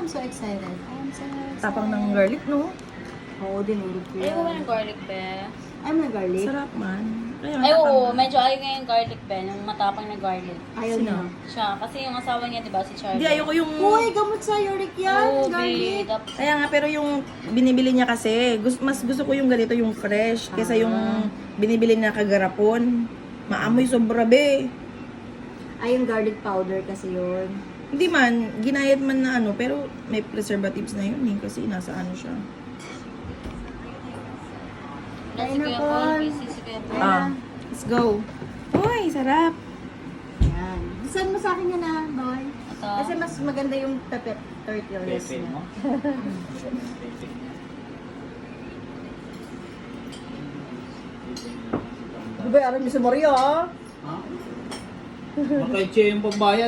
so excited. I'm so excited. Tapang ng garlic, no? Oo, dinurog ko Ayaw ko yan. ng garlic, be. Ayaw mo na garlic? Sarap man. Kaya, Ay, oo. tapang- Medyo ayaw nga yung garlic, be. Yung matapang na garlic. Ayaw Sino? niya. Siya. Kasi yung asawa niya, di ba, si Charlie? Hindi, ayoko yung... Uy, gamot sa uric yan. Oo, garlic. be. Kaya nga, pero yung binibili niya kasi, mas gusto ko yung ganito, yung fresh, kaysa yung binibili na kagarapon. Maamoy sobra, be. Ay, yung garlic powder kasi yun. Hindi man, ginayat man na ano, pero may preservatives na yun eh, kasi nasa ano siya. Si Kuya Paul, busy si Kuya Paul. Ah, let's go. Uy, sarap. Yan. Saan mo sa akin yan ah, boy? Ito. Kasi mas maganda yung pepe tortillas Pepe niya. mo? Diba, aram niyo sa Maria ah? Ha? Makaitse yung pambayad.